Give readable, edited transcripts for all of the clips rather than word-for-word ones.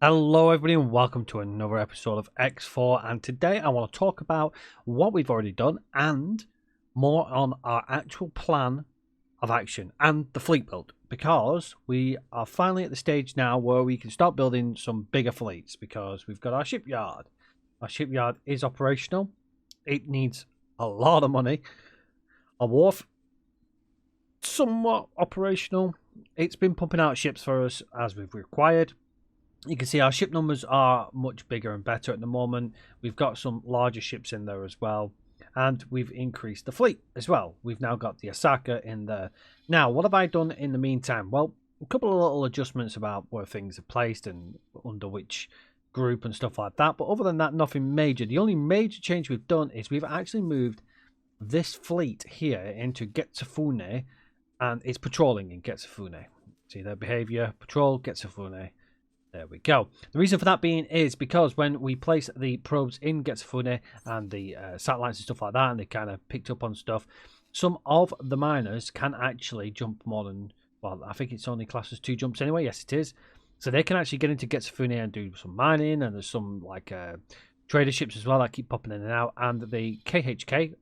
Hello everybody and welcome to another episode of X4, and today I want to talk about what we've already done and more on our actual plan of action and the fleet build, because we are finally at the stage now where we can start building some bigger fleets because we've got our shipyard. Our shipyard is operational. It needs a lot of money. Our wharf, somewhat operational. It's been pumping out ships for us as we've required. You can see our ship numbers are much bigger and better at the moment. We've got some larger ships in there as well. And we've increased the fleet as well. We've now got the Osaka in there. Now, what have I done in the meantime? Well, a couple of little adjustments about where things are placed and under which group and stuff like that. But other than that, nothing major. The only major change we've done is we've actually moved this fleet here into Getsufune. And it's patrolling in Getsufune. See their behavior. Patrol, Getsufune. There we go. The reason for that being is because when we place the probes in Getsufune and the satellites and stuff like that, and they kind of picked up on stuff, some of the miners can actually jump more than, well, I think it's only classed as 2 jumps anyway. Yes, it is. So they can actually get into Getsufune and do some mining, and there's some like trader ships as well that keep popping in and out, and the KHK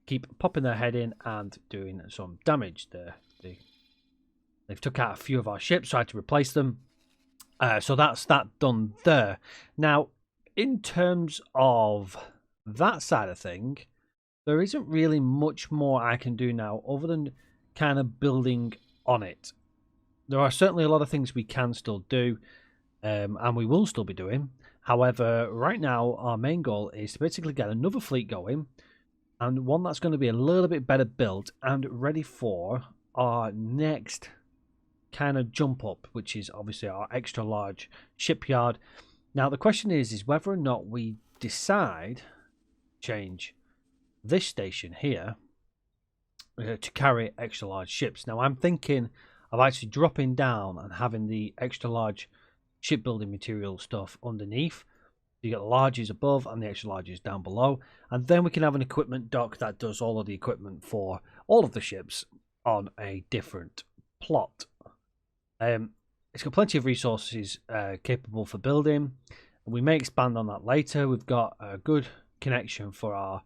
keep popping their head in and doing some damage there. They've took out a few of our ships, so I had to replace them. So that's that done there. Now, in terms of that side of thing, there isn't really much more I can do now other than kind of building on it. There are certainly a lot of things we can still do, and we will still be doing. However, right now, our main goal is to basically get another fleet going, and one that's going to be a little bit better built and ready for our next kind of jump up, which is obviously our extra large shipyard. Now the question is whether or not we decide change this station here to carry extra large ships. Now I'm thinking of actually dropping down and having the extra large shipbuilding material stuff underneath. You get the larges above and the extra larges down below, and then we can have an equipment dock that does all of the equipment for all of the ships on a different plot. It's got plenty of resources capable for building. We may expand on that later. We've got a good connection for our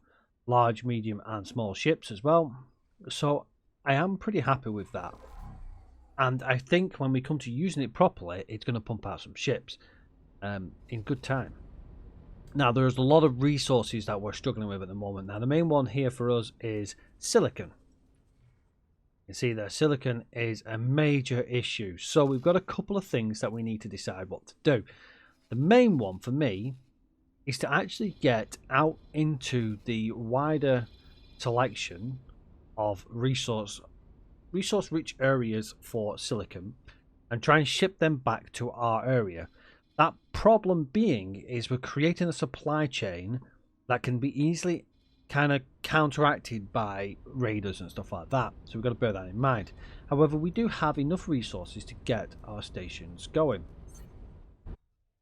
large, medium and small ships as well. So I am pretty happy with that. And I think when we come to using it properly, it's going to pump out some ships in good time. Now, there's a lot of resources that we're struggling with at the moment. Now, the main one here for us is silicon. You see there, silicon is a major issue. So we've got a couple of things that we need to decide what to do. The main one for me is to actually get out into the wider selection of resource rich areas for silicon and try and ship them back to our area. That problem being is we're creating a supply chain that can be easily kind of counteracted by raiders and stuff like that, so we've got to bear that in mind. However, we do have enough resources to get our stations going.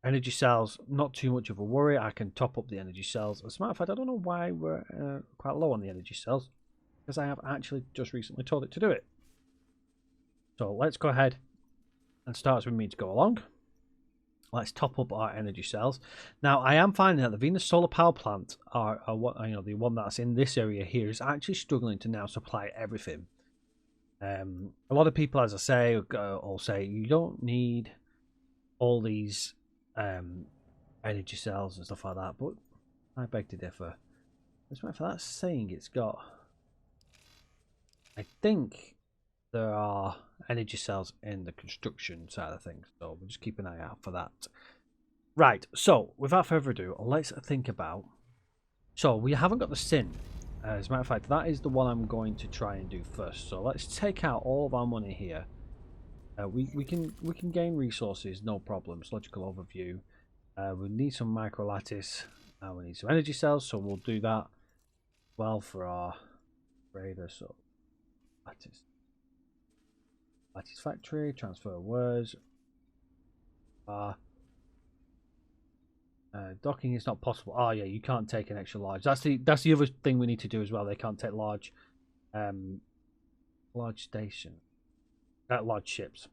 Energy cells, not too much of a worry. I can top up the energy cells. As a matter of fact, I don't know why we're quite low on the energy cells, because I have actually just recently told it to do it. So let's go ahead and start as we mean to go along. Let's top up our energy cells. Now, I am finding that the Venus solar power plant, the one that's in this area here, is actually struggling to now supply everything. A lot of people, as I say, will say you don't need all these energy cells and stuff like that, but I beg to differ. As a matter of fact, that's saying it's got, I think there are energy cells in the construction side of things, so we'll just keep an eye out for that. Right, so without further ado, let's think about, so we haven't got the Sin. As a matter of fact, that is the one I'm going to try and do first. So let's take out all of our money here. We can gain resources, no problems. Logical overview. We need some micro lattice. We need some energy cells, so we'll do that well for our raider. So lattice factory, transfer words. Docking is not possible. Oh yeah, you can't take an extra large. That's the other thing we need to do as well. They can't take large station, large ships.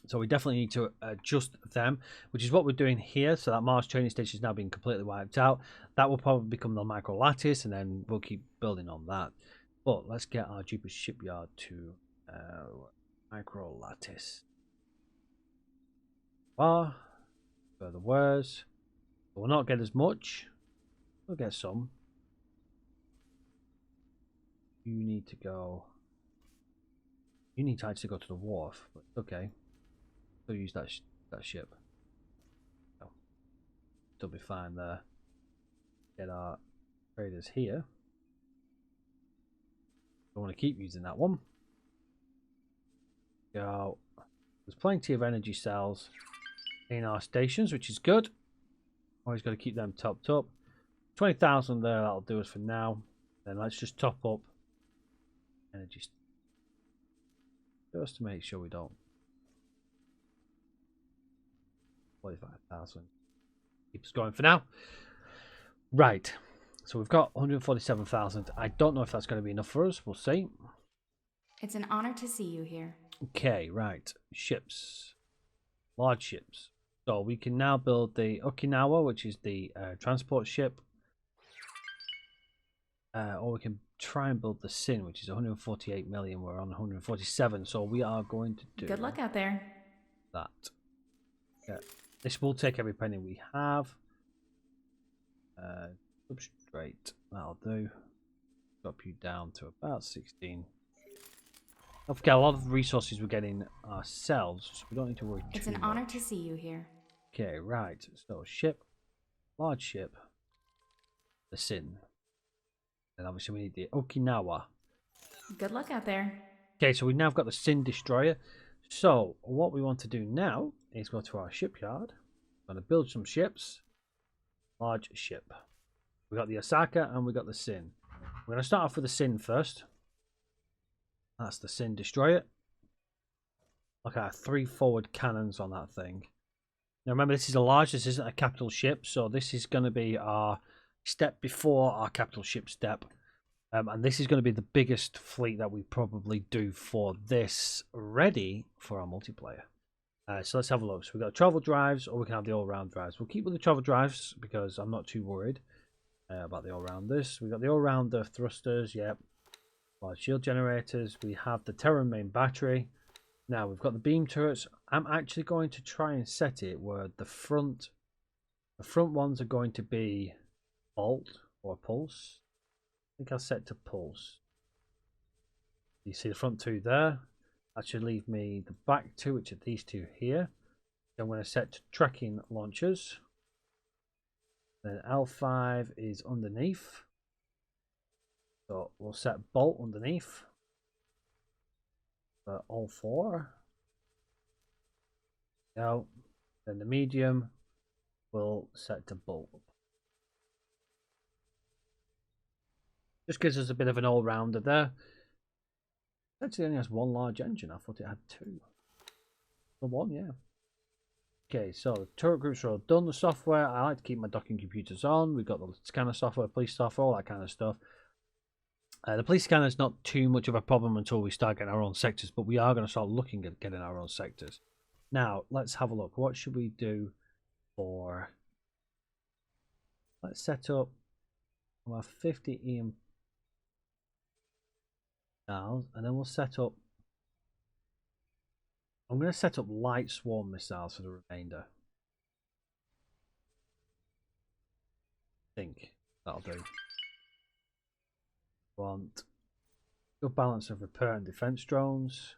So we definitely need to adjust them, which is what we're doing here. So that Mars training station is now being completely wiped out. That will probably become the micro lattice, and then we'll keep building on that. But let's get our Jupiter shipyard to micro lattice. Further wares. We'll not get as much. We'll get some. You need to go. You need to actually go to the wharf. But okay. We'll use that ship. Oh. Still be fine there. Get our traders here. Don't want to keep using that one. Go. There's plenty of energy cells in our stations, which is good. Always got to keep them topped up. 20,000 there, that'll do us for now. Then let's just top up energy just to make sure we don't. 45,000. Keep us going for now. Right. So we've got 147,000. I don't know if that's going to be enough for us. We'll see. It's an honor to see you here. Okay, right. Ships. Large ships. So we can now build the Okinawa, which is the transport ship. Or we can try and build the Sin, which is 148 million. We're on 147. So we are going to do... Good luck out there. That. Yeah. This will take every penny we have. Substrate. That'll do. Drop you down to about 16. Don't forget, a lot of resources we're getting ourselves, so we don't need to worry too much. It's an honor to see you here. Okay, right. So, ship. Large ship. The Sin. And obviously we need the Okinawa. Good luck out there. Okay, so we've now got the Sin Destroyer. So, what we want to do now is go to our shipyard. We're going to build some ships. Large ship. We got the Osaka and we got the Sin. We're going to start off with the Sin first. That's the Sin Destroyer. Look at 3 forward cannons on that thing. Now remember, this is a large, this isn't a capital ship, so this is going to be our step before our capital ship step. And this is going to be the biggest fleet that we probably do for this, ready for our multiplayer. So let's have a look. So we've got travel drives, or we can have the all-round drives. We'll keep with the travel drives because I'm not too worried about the all-rounders. We've got the all-rounder thrusters, yep. Large shield generators. We have the Terran main battery. Now we've got the beam turrets. I'm actually going to try and set it where the front ones are going to be bolt or pulse. I think I'll set to pulse. You see the front 2 there. That should leave me the back 2, which are these 2 here. I'm going to set to tracking launchers. Then L5 is underneath. So we'll set bolt underneath. For all 4. Now, then the medium will set to bolt. Just gives us a bit of an all-rounder there. Actually, it only has 1 large engine. I thought it had 2. The 1, yeah. Okay, so the turret groups are all done. The software, I like to keep my docking computers on. We've got the scanner software, police software, all that kind of stuff. The police scanner is not too much of a problem until we start getting our own sectors, but we are going to start looking at getting our own sectors. Now, let's have a look. What should we do for... Let's set up our 50 EM missiles, and then we'll set up... I'm going to set up light swarm missiles for the remainder. I think that'll do. Want good balance of repair and defense drones.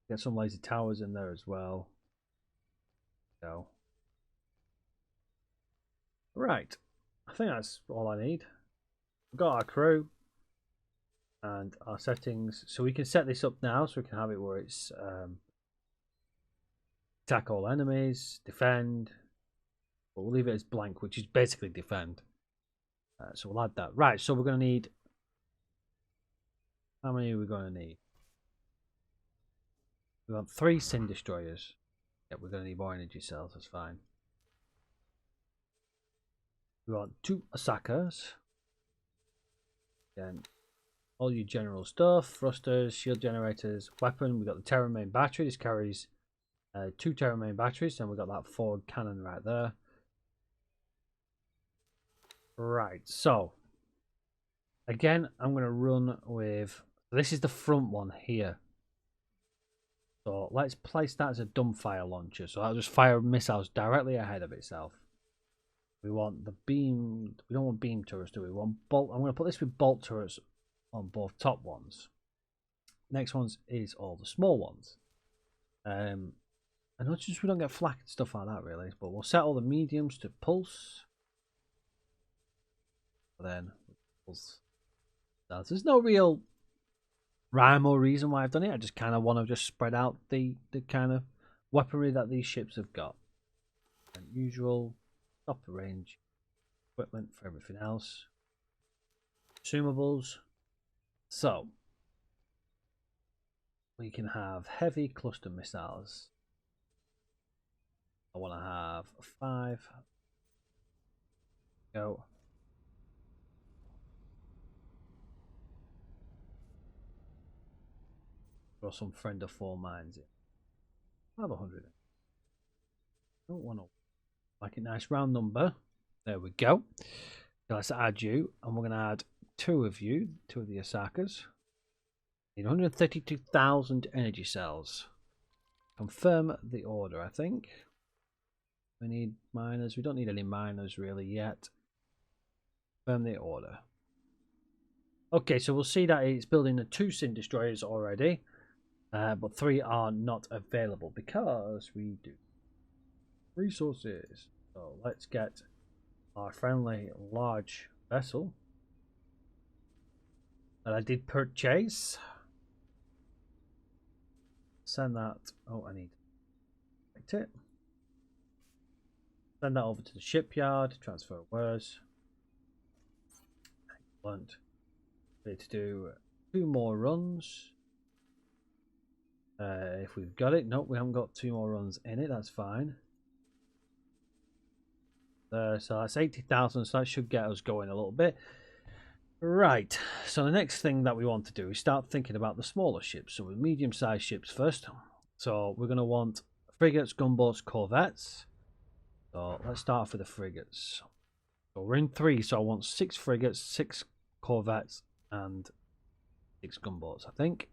Get some laser towers in there as well. Go. Right. I think that's all I need. We've got our crew and our settings. So we can set this up now so we can have it where it's attack all enemies, defend. But we'll leave it as blank, which is basically defend. So we'll add that. Right, so we're going to need... How many are we going to need? We want 3 Sin Destroyers. Yep, we're going to need more energy cells, that's fine. We want 2 Osakas. Again, all your general stuff, thrusters, shield generators, weapon. We got the Terran main battery. This carries 2 Terran main batteries, and we got that forward cannon right there. Right, so again, I'm going to run with. This is the front one here. So let's place that as a dumbfire launcher. So I'll just fire missiles directly ahead of itself. We want the beam. We don't want beam turrets, do we? We want bolt. I'm going to put this with bolt turrets on both top ones. Next ones is all the small ones. And not just we don't get flak and stuff like that really, but we'll set all the mediums to pulse. Then pulse. There's no real rhyme or reason why I've done it. I just kind of want to just spread out the kind of weaponry that these ships have got. And usual top of range equipment for everything else. Consumables. So we can have heavy cluster missiles. I want to have 5. Go. Throw some friend of 4 mines in. I have 100. I don't want to like a nice round number. There we go. So let's add you, and we're going to add 2 of you, 2 of the Asakas. Need 132,000 energy cells. Confirm the order, I think. We need miners. We don't need any miners really yet. Confirm the order. Okay, so we'll see that it's building the 2 Sin Destroyers already. But 3 are not available because we do resources. So let's get our friendly large vessel that I did purchase. Send that. Oh, I need to select it. Send that over to the shipyard. Transfer wares. Excellent. We need to do 2 more runs. If we've got it. Nope, we haven't got 2 more runs in it. That's fine. So that's 80,000. So that should get us going a little bit. Right. So the next thing that we want to do is start thinking about the smaller ships. So with medium-sized ships first. So we're going to want frigates, gunboats, corvettes. So let's start off with the frigates. So we're in 3. So I want 6 frigates, 6 corvettes, and 6 gunboats, I think.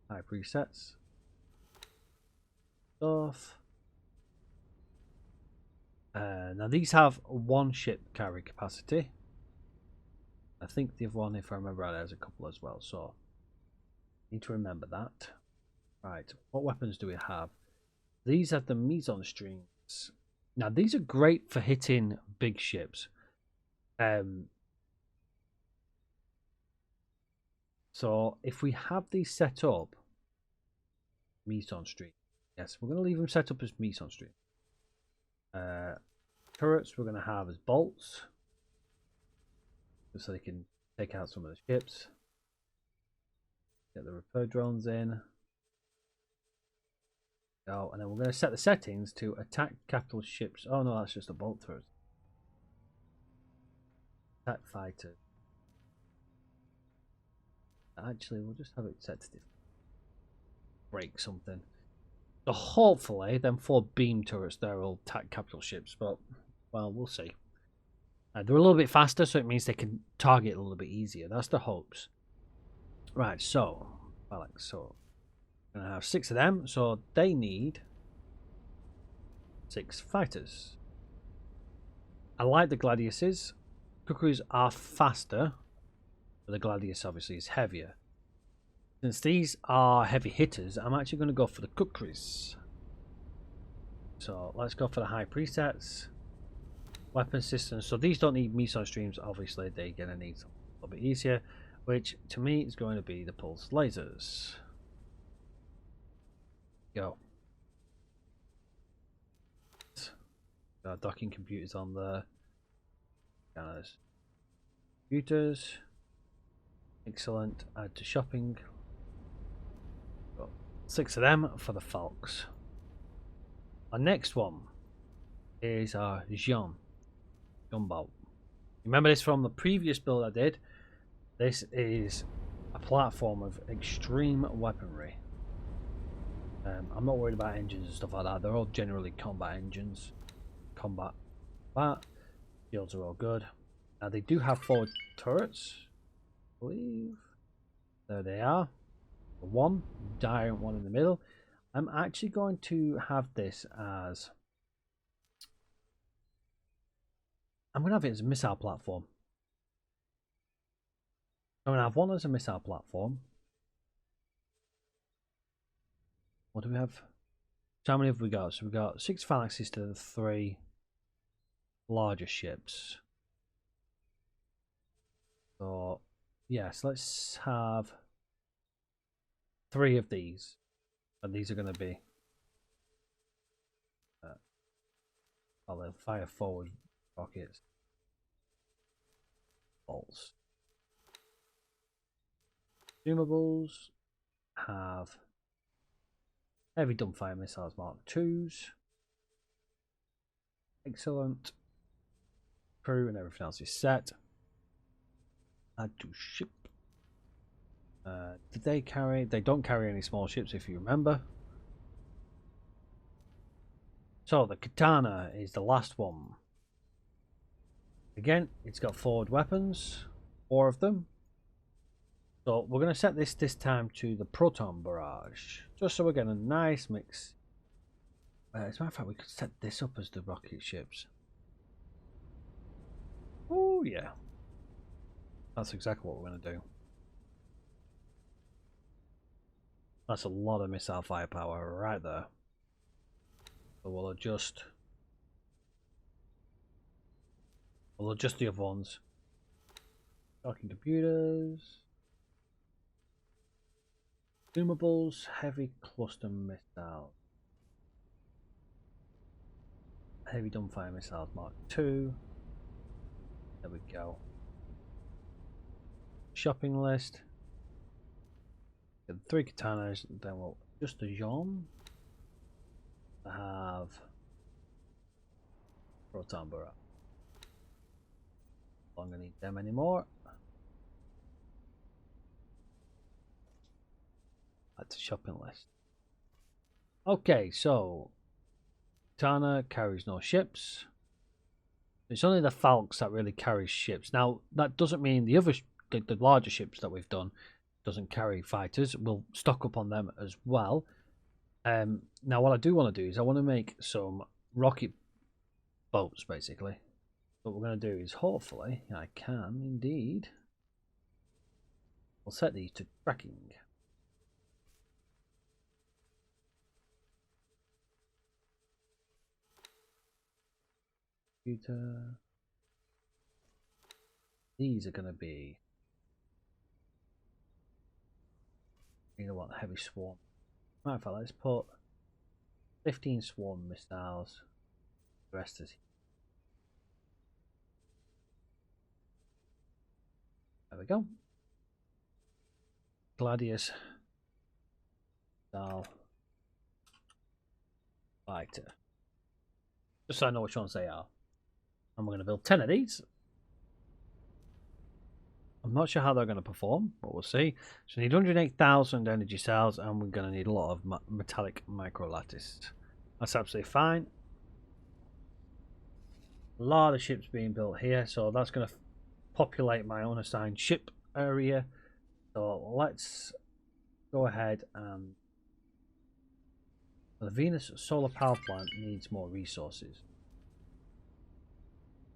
High presets. Stuff. Now these have 1 ship carry capacity. I think the other one, if I remember right, has a couple as well. So need to remember that. Right, what weapons do we have? These have the meson streams. Now these are great for hitting big ships. So if we have these set up, meson stream. Yes, we're going to leave them set up as meson stream. Turrets we're going to have as bolts, so they can take out some of the ships. Get the repair drones in. Go, and then we're going to set the settings to attack capital ships. Oh no, that's just a bolt throws. Attack fighters. Actually, we'll just have it set to break something. So hopefully, them 4 beam turrets there will attack capital ships, but well, we'll see. They're a little bit faster, so it means they can target a little bit easier. That's the hopes. Right, so Alex, so I'm gonna have 6 of them, so they need 6 fighters. I like the gladiuses. Kukris are faster, but the gladius obviously is heavier. Since these are heavy hitters, I'm actually going to go for the Kukris. So let's go for the high presets. Weapon systems. So these don't need meson streams, obviously. They're going to need something a little bit easier, which to me is going to be the pulse lasers. Go. Docking computers on there. Scanners. Computers. Excellent. Add to shopping. Got 6 of them for the Falks. Our next one is our Jean Gunboat. Remember this from the previous build I did. This is a a platform of extreme weaponry. I'm not worried about engines and stuff like that. They're all generally combat engines. Combat. Shields are all good. Now they do have 4 turrets, I believe. There they are. One giant one in the middle. I'm actually going to have this as... I'm going to have it as a missile platform. I'm going to have one as a missile platform. What do we have? So how many have we got? So we've got 6 phalanxes to the 3 larger ships. So, yes, let's have 3 of these. And these are going to be... they'll fire forward rockets. Bolts. Consumables have heavy dumbfire missiles Mark IIs. Excellent. Crew and everything else is set. Add to ship. Did they carry? They don't carry any small ships, if you remember. So the katana is the last one. Again, it's got forward weapons, 4 of them. So we're going to set this time to the proton barrage, just so we're getting a nice mix. As a matter of fact, we could set this up as the rocket ships. Oh yeah, that's exactly what we're going to do. That's a lot of missile firepower right there. So we'll adjust the other ones. Docking computers. Consumables, heavy cluster missiles. Heavy dumbfire missiles Mark II. There we go. Shopping list. Get the 3 katanas, then we'll adjust the Jean. I have proton barrage. I'm gonna need them anymore. That's a shopping list. Okay, so Katana carries no ships. It's only the Falcons that really carries ships. Now that doesn't mean the other, the larger ships that we've done doesn't carry fighters. We'll stock up on them as well. Now what I do want to do is I want to make some rocket boats, basically. What we're going to do is, hopefully, I can indeed. We'll set these to tracking. Computer. These are going to be, you know what, heavy swarm. Matter of fact, let's put 15 swarm missiles. The rest is. There we go. Gladius. Style. Fighter. Just so I know which ones they are. And we're going to build 10 of these. I'm not sure how they're going to perform, but we'll see. So we need 108,000 energy cells, and we're going to need a lot of metallic microlattice. That's absolutely fine. A lot of ships being built here, so that's going to populate my unassigned ship area. So let's go ahead and... The Venus solar power plant needs more resources.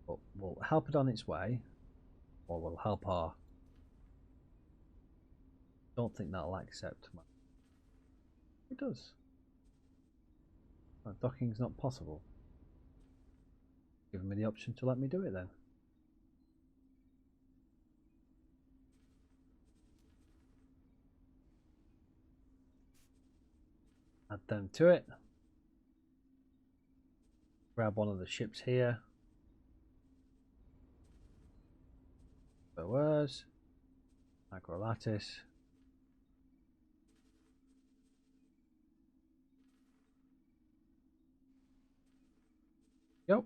But we'll help it on its way. Or we'll help her. Don't think that'll accept. It does. Docking's not possible. Give me the option to let me do it then. Add them to it. Grab one of the ships here. Where's microlattice? Yep.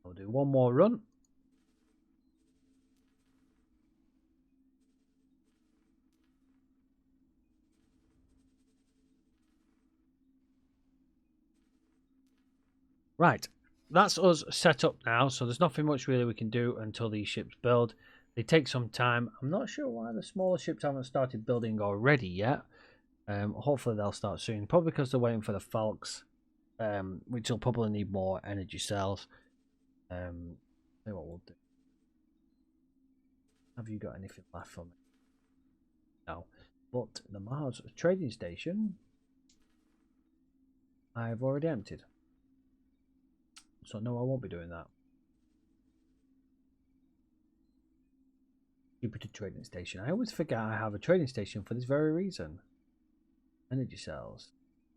I'll do one more run. Right, that's us set up now, so there's nothing much really we can do until these ships build. They take some time. I'm not sure why the smaller ships haven't started building already yet. Hopefully they'll start soon, probably because they're waiting for the Falks, which will probably need more energy cells. See what we'll do. Have you got anything left for me? No. But the Mars trading station, I've already emptied. So no, I won't be doing that. Jupiter trading station. I always forget I have a trading station for this very reason. Energy cells.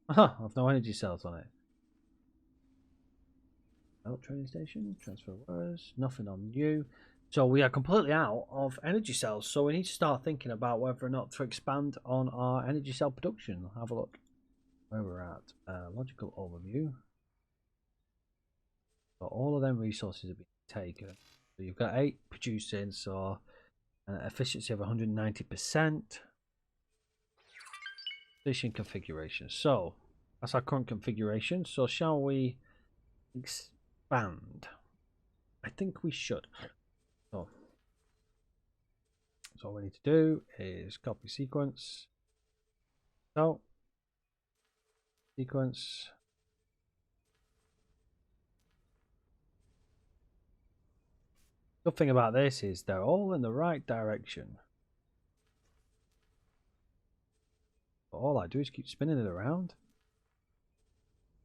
Aha, I've no energy cells on it. Trading station, transfer wires, nothing on you. So we are completely out of energy cells. So we need to start thinking about whether or not to expand on our energy cell production. Have a look where we're at. Logical overview. So all of them resources have been taken. So you've got 8 producing, so an efficiency of 190%. Station configuration. So that's our current configuration. So shall we expand? I think we should. So all we need to do is copy sequence. So sequence. Good thing about this is they're all in the right direction. But all I do is keep spinning it around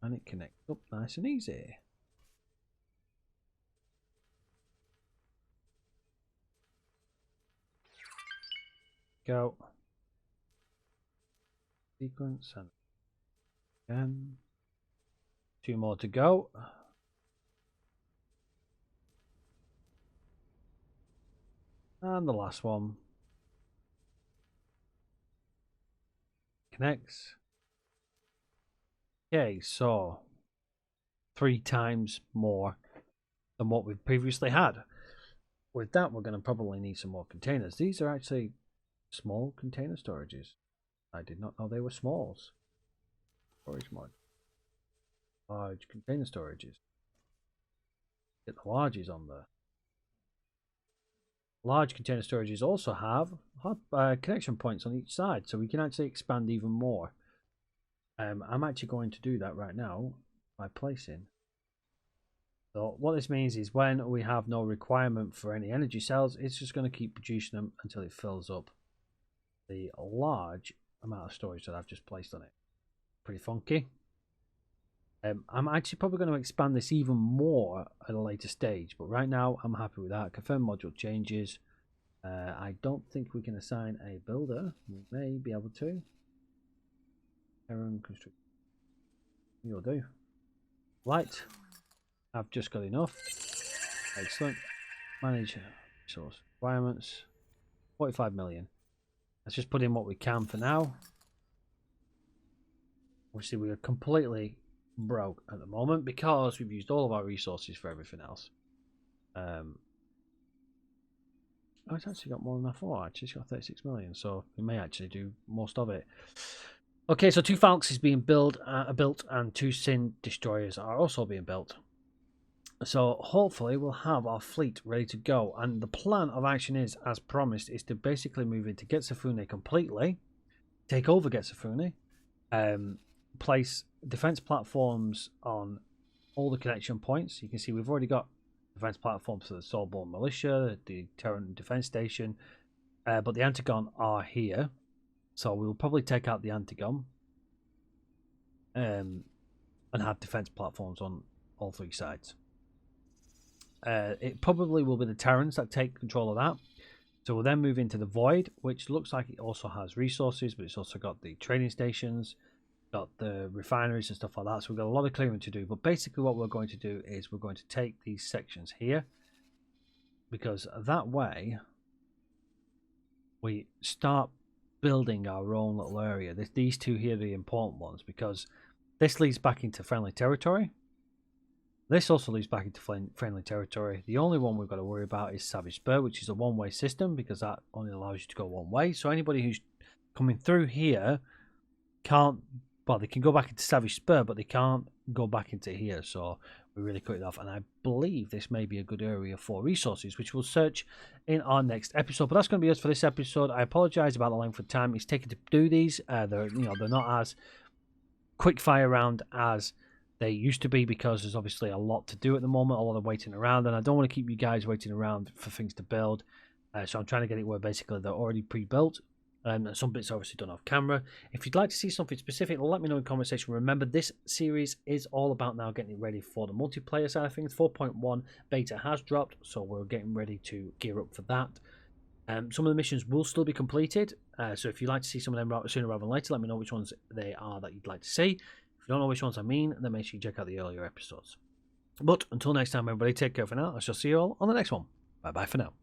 and it connects up nice and easy. Go. Sequence and again. 2 more to go. And the last one. Connects. Okay, so 3 times more than what we've previously had. With that, we're going to probably need some more containers. These are actually small container storages. I did not know they were smalls. Storage mod. Large container storages. Get the larges on there. Large container storages also have connection points on each side, so we can actually expand even more. I'm actually going to do that right now by placing. So what this means is when we have no requirement for any energy cells, it's just going to keep producing them until it fills up the large amount of storage that I've just placed on it. Pretty funky. I'm actually probably going to expand this even more at a later stage, but right now I'm happy with that. Confirm module changes. I don't think we can assign a builder. We may be able to. Terran construct. You'll do. Right. I've just got enough. Excellent. Manage resource requirements. 45 million. Let's just put in what we can for now. Obviously, we are completely broke at the moment because we've used all of our resources for everything else. Oh, it's actually got more than I thought. Actually, it's got 36 million, so we may actually do most of it. Okay, so 2 Falcons is being built, and 2 Sin destroyers are also being built. So hopefully we'll have our fleet ready to go. And the plan of action is, as promised, is to basically move into Getsafune completely, take over Getsafune, place defense platforms on all the connection points. You can see we've already got defense platforms for the Soulborn Militia, the Terran Defense Station, but the Antigon are here. So we'll probably take out the Antigon and have defense platforms on all 3 sides. It probably will be the Terrans that take control of that. So we'll then move into the Void, which looks like it also has resources, but it's also got the trading stations, got the refineries and stuff like that. So we've got a lot of clearing to do. But basically what we're going to do is we're going to take these sections here, because that way we start building our own little area. These 2 here are the important ones, because this leads back into friendly territory. This also leads back into friendly territory. The only one we've got to worry about is Savage Spur, which is a one-way system, because that only allows you to go one way. So anybody who's coming through here can't, well, they can go back into Savage Spur, but they can't go back into here, so we really cut it off. And I believe this may be a good area for resources, which we'll search in our next episode. But that's going to be us for this episode. I apologize about the length of time it's taken to do these. They're not as quick fire round as they used to be, because there's obviously a lot to do at the moment, a lot of waiting around, and I don't want to keep you guys waiting around for things to build. So I'm trying to get it where basically they're already pre-built. And some bits are obviously done off camera. If you'd like to see something specific, let me know in the comment section. Remember, this series is all about now getting it ready for the multiplayer side of things. 4.1 beta has dropped, so we're getting ready to gear up for that. Some of the missions will still be completed, so if you'd like to see some of them sooner rather than later, let me know which ones they are that you'd like to see. If you don't know which ones I mean, then make sure you check out the earlier episodes. But until next time, everybody, take care for now. I shall see you all on the next one. Bye bye for now.